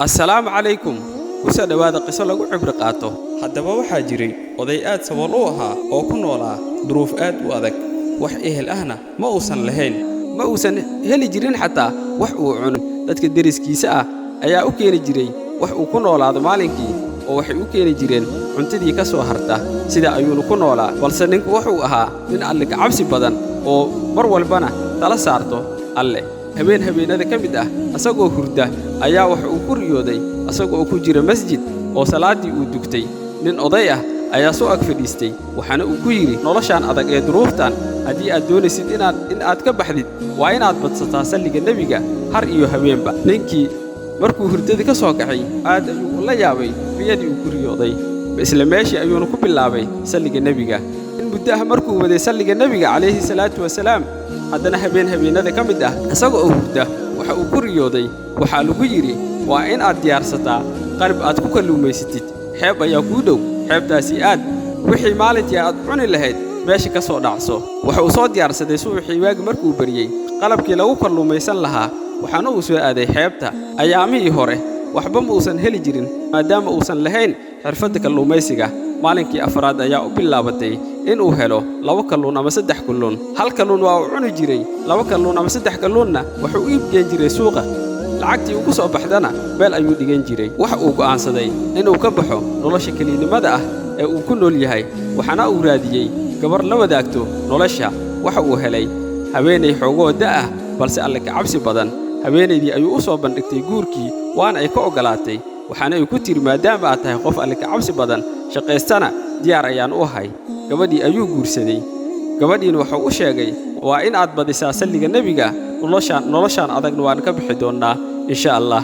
السلام عليكم وسا dhawaada qiso lagu cibri qaato haddaba waxa jiray oday aad sabool u ahaa oo ku noolaa duruuf aad u adag wax ehel ahna ma uusan heli jirin xataa wax uu cuno dadka deriskiisa ah ayaa u keeni jiray wax uu ku noolaado maalinkii oo waxay u keeni jireen cuntadii ka soo harta sida ayuu ku noolaa balse ninku wuxuu ahaa nin alle ka cabsi badan oo mar walbana tala saarto alle habeenada ka mid ah asagoo hurda ayaa wax uu ku riyooday asagoo ku jira masjid oo salaadii uu dugtay nin oday ah ayaa soo ag fadhiistay waxaana uu ku yiri noloshaan adag ee duruuftan hadii aad doonaysid in aad ka baxdid waa inaad badsataa salliga nabiga har iyo habeenba ninkii markuu hurdada ka soo kaxay aad ayuu la yaabay riyadii uu ku riyooday isla meeshii ayuu ku bilaabay salliga nabiga in muddo markuu waday salliga nabiga calayhi salaatu wasalaam haddana habeenada ka mid ah asagoo hurda waxa uu ku riyooday waxa lagu yiri waa in aad diyaarsataa qalb aad ku kalluumaysatid xeeb ayaa ku dhow xeebtaasi aad wixii maalintii aad cuni lahayd meesha ka soo dhacso waxa uu soo diyaarsaday subaxii waagi markuu bariyay qalabkii lagu kalluumaysan lahaa waxaana uu soo aaday xeebta ayaamihii hore waxba ma uusan heli jirin maadaama uusan lahayn xirfadda kalluumaysiga maalinkii afraad ayaa u bilaabatay inuu helo 2 kalluun ama 3 kalluun hal kalluun waa uu cuni jiray 2 kalluun ama 3 kalluunna wuxuu iib geen jiray suuqa lacagtii uu ku soo baxdana meel ayuu dhigan jiray waxa uu go'aansaday inuu ka baxo nolosha kaliinimada ah ee uu ku nool yahay waxaana uu raadiyay gabar la wadaagto nolosha waxa uu helay haweeney xoogoo ah balse alle ka cabsi badan haweeneydii ayuu u soo bandhigtay guurkii waana ay ka ogolaatay waxaana ay ku tiri maadaama aad tahay qof alle ka cabsi badan shaqaystana diyaar ayaan u ahay gabadhii ayuu guursaday gabadhiina wuxuu u sheegay waa in aad badisaa salliga nabiga noloshaan adagna waan ka bixi doonaa insha Allah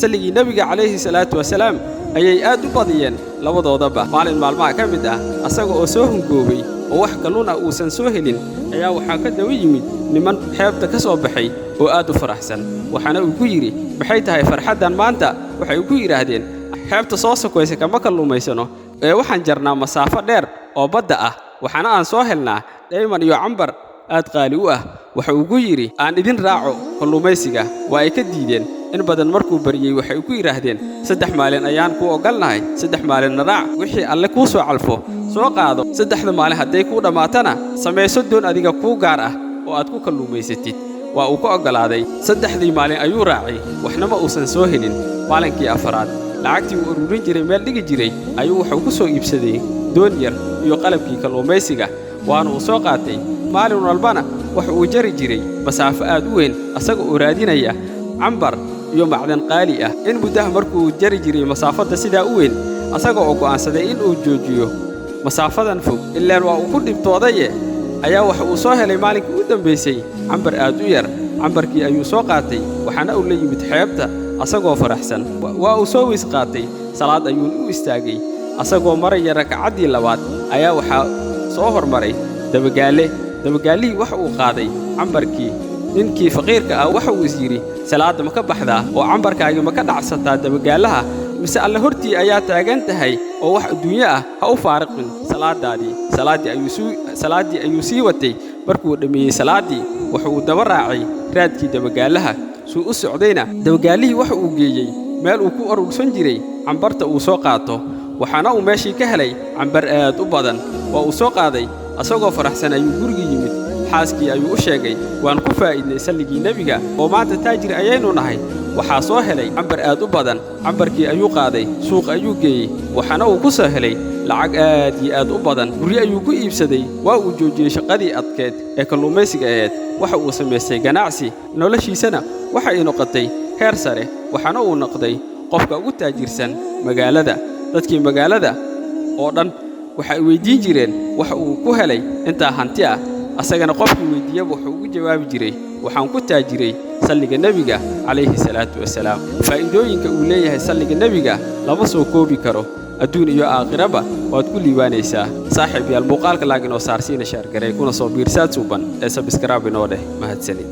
salligii nabiga calayhi salaatu wasalaam ayay aad u badiyeen labadoodaba maalin maalmaha ka mid ah asaga oo soo hungoobay oo wax kalluun ah uusan soo helin ayaa waxaa ka dawa yimid niman xeebta ka soo baxay oo aad u faraxsan waxaana uu ku yiri maxay tahay farxadan maanta waxay ku yiraahdeen xeebta soo sokoysay kama kalluumaysano ee waxaan jarnaa masaafo dheer oo badda ah waxaana aan soo helnaa dayman iyo cambar aad qaali u ah waxa uu ku yiri aan idin raaco kalluumaysiga waa ay ka diideen in badan markuu bariyay waxay ku yiraahdeen 3 maalin ayaan ku ogolnahay 3 maalin raac wixii alle ku soo calfo soo qaado 3 maalin haday ku dhamaatana sameeyso doon adiga ku gaar ah oo aad ku kalluumaysatid waa uu ka ogolaaday 3 maalin ayuu raacay waxna ma uusan soo helin maalinkii afraad lacagtii uu ururin jiray meel dhigi jiray ayuu wuxuu ku soo iibsaday doon yar iyo qalabkii kalluumaysiga waana uu soo qaatay maalin walbana wax uu jari jiray masaafo aad u weyn asaga oo raadinaya cambar iyo macdan qaali ah in muddaha markuu jari jiray masaafada sidaa u weyn asaga oo go'aansaday in uu joojiyo masaafadan fog ilaa waa uu ku dhibtooday ayaa wax uu soo helay maalinkii u dambeysay cambar aad u yar cambarkii ayuu soo qaatay waxaana uu la yimid xeebta asagoo faraxsan waa uu soo weys qaatay salaad ayuu u istaagay asagoo maraya rakacadii labaad ayaa waxa soo hormaray dabagaalihii wax uu qaaday cambarkii ninkii faqiirka ah waxa uu is yiri salaada ma ka baxdaa oo cambarkaaga ma ka dhacsataa dabagaalaha mise alla hortii ayaa taagan tahay oo wax adduunyo ah ha u faariqin salaadii ayuu sii watay markuu dhameeyay salaadii waxa uu daba raacay raadkii dabagaalaha suu u socdayna dabagaalihii waxa uu geeyay meel uu ku urursan jiray cambarta uu soo qaato waxaana uu meeshii ka helay cambar aad u badan waa uu soo qaaday asagoo faraxsan ayuu gurigii yimid xaaskii ayuu u sheegay waan ku faa'iidnay salligii nabiga oo maanta taajir ayaynu nahay waxaa soo helay cambar aad u badan cambarkii ayuu qaaday suuq ayuu geeyay waxaana uu ku soo helay lacag aad iyo aad u badan guri ayuu ku iibsaday waa uu joojiyay shaqadii adkeed ee kalluumaysiga ahayd waxa uu samaystay ganacsi noloshiisana waxa ay noqotay heer sare waxaana uu noqday qofka ugu taajirsan magaalada dadkii magaalada oo dhan waxa ay weydiin jireen waxa uu ku helay inta hanti ah asagana qofkii weydiiyay wuxuu ugu jawaabi jiray waxaan ku taajiray salliga nabiga calayhi salaatu wasalaam faa'iidooyinka uu leeyahay salliga nabiga lama soo koobi karo adduun iyo aakhiraba waad ku liibaanaysaa saaxiib yaal muuqaalka laagin oo saarsiina shaar garay kuna soo biirsaad suuban ee subscribe inoo dheh mahadsanid